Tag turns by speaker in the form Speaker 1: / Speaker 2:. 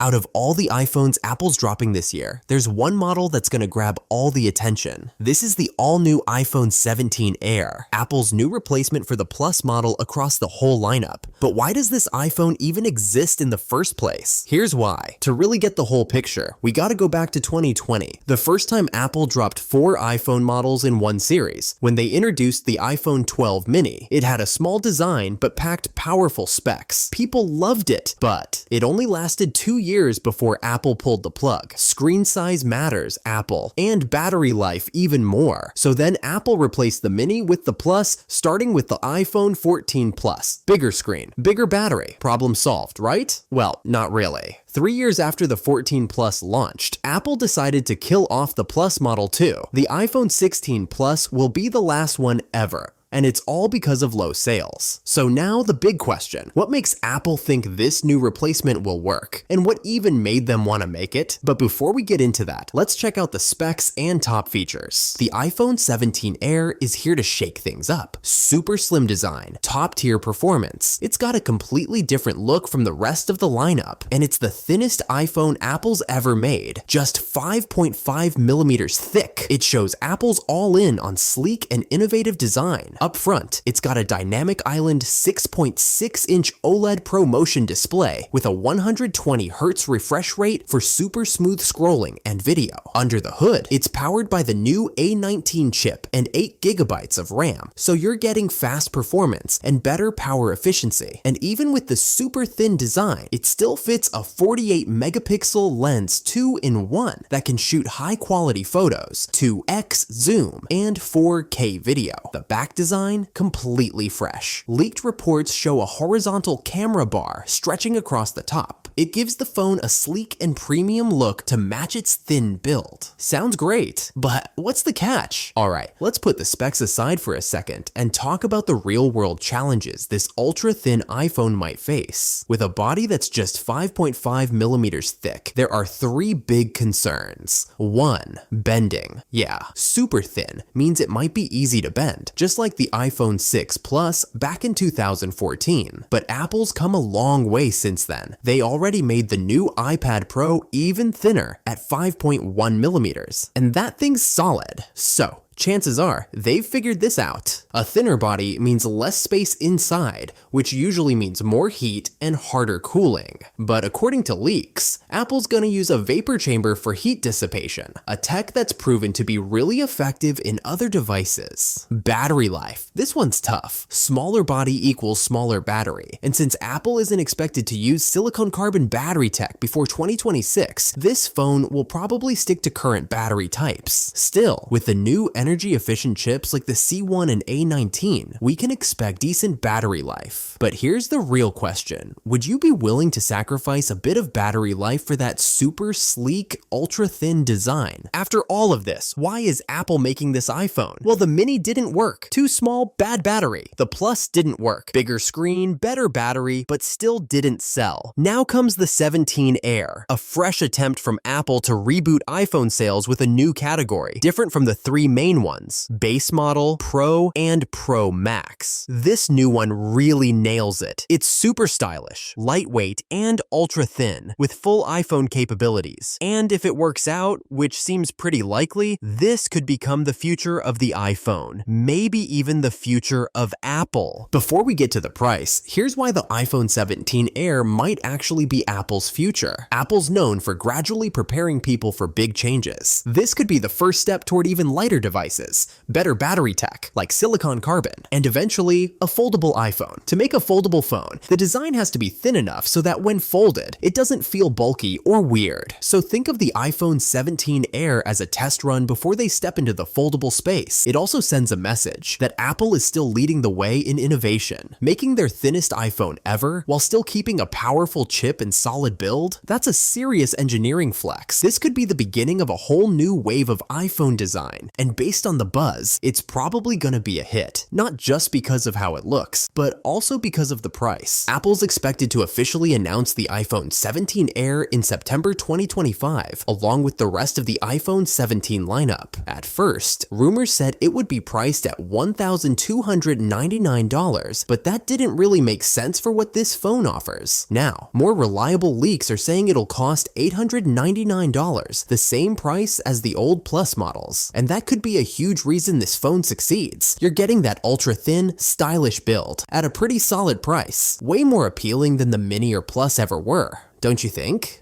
Speaker 1: Out of all the iPhones Apple's dropping this year, there's one model that's gonna grab all the attention. This is the all-new iPhone 17 Air, Apple's new replacement for the Plus model across the whole lineup. But why does this iPhone even exist in the first place? Here's why. To really get the whole picture, we gotta go back to 2020, the first time Apple dropped 4 iPhone models in one series. When they introduced the iPhone 12 mini, it had a small design but packed powerful specs. People loved it, but it only lasted 2 years before Apple pulled the plug. Screen size matters, Apple, and battery life even more. So then Apple replaced the mini with the Plus, starting with the iPhone 14 Plus. Bigger screen, bigger battery. Problem solved, right? Well, not really. 3 years after the 14 Plus launched, Apple decided to kill off the Plus model too. The iPhone 16 Plus will be the last one ever. And it's all because of low sales. So now the big question, what makes Apple think this new replacement will work? And what even made them want to make it? But before we get into that, let's check out the specs and top features. The iPhone 17 Air is here to shake things up. Super slim design, top tier performance. It's got a completely different look from the rest of the lineup, and it's the thinnest iPhone Apple's ever made, just 5.5 millimeters thick. It shows Apple's all in on sleek and innovative design. Up front, it's got a dynamic island 6.6-inch OLED ProMotion display with a 120Hz refresh rate for super smooth scrolling and video. Under the hood, it's powered by the new A19 chip and 8GB of RAM, so you're getting fast performance and better power efficiency. And even with the super thin design, it still fits a 48-megapixel lens 2-in-1 that can shoot high-quality photos, 2x zoom, and 4K video. The back design, completely fresh. Leaked reports show a horizontal camera bar stretching across the top. It gives the phone a sleek and premium look to match its thin build. Sounds great, but what's the catch? Alright, let's put the specs aside for a second and talk about the real-world challenges this ultra-thin iPhone might face. With a body that's just 5.5 millimeters thick, there are 3 big concerns. 1. Bending. Yeah, super thin means it might be easy to bend, just like the iPhone 6 Plus back in 2014. But Apple's come a long way since then. They already made the new iPad Pro even thinner at 5.1 millimeters, and that thing's solid. So chances are they've figured this out. A thinner body means less space inside, which usually means more heat and harder cooling. But according to leaks, Apple's gonna use a vapor chamber for heat dissipation, a tech that's proven to be really effective in other devices. Battery life. This one's tough. Smaller body equals smaller battery. And since Apple isn't expected to use silicon carbon battery tech before 2026, this phone will probably stick to current battery types. Still, with the new energy-efficient chips like the C1 and A19, we can expect decent battery life. But here's the real question. Would you be willing to sacrifice a bit of battery life for that super sleek, ultra-thin design? After all of this, why is Apple making this iPhone? Well, the mini didn't work. Too small, bad battery. The Plus didn't work. Bigger screen, better battery, but still didn't sell. Now comes the 17 Air, a fresh attempt from Apple to reboot iPhone sales with a new category, different from the 3 main ones: base model, Pro, and Pro Max. This new one really nails it. It's super stylish, lightweight, and ultra thin, with full iPhone capabilities. And if it works out, which seems pretty likely, this could become the future of the iPhone, maybe even the future of Apple. Before we get to the price, here's why the iPhone 17 Air might actually be Apple's future. Apple's known for gradually preparing people for big changes. This could be the first step toward even lighter devices, better battery tech like silicon carbon, and eventually a foldable iPhone. To make a foldable phone, the design has to be thin enough so that when folded, it doesn't feel bulky or weird. So think of the iPhone 17 Air as a test run before they step into the foldable space. It also sends a message that Apple is still leading the way in innovation, making their thinnest iPhone ever while still keeping a powerful chip and solid build. That's a serious engineering flex. This could be the beginning of a whole new wave of iPhone design, and based based on the buzz, it's probably gonna be a hit. Not just because of how it looks, but also because of the price. Apple's expected to officially announce the iPhone 17 Air in September 2025, along with the rest of the iPhone 17 lineup. At first, rumors said it would be priced at $1,299, but that didn't really make sense for what this phone offers. Now, more reliable leaks are saying it'll cost $899, the same price as the old Plus models. And that could be a huge reason this phone succeeds. You're getting that ultra-thin, stylish build at a pretty solid price. Way more appealing than the Mini or Plus ever were, don't you think?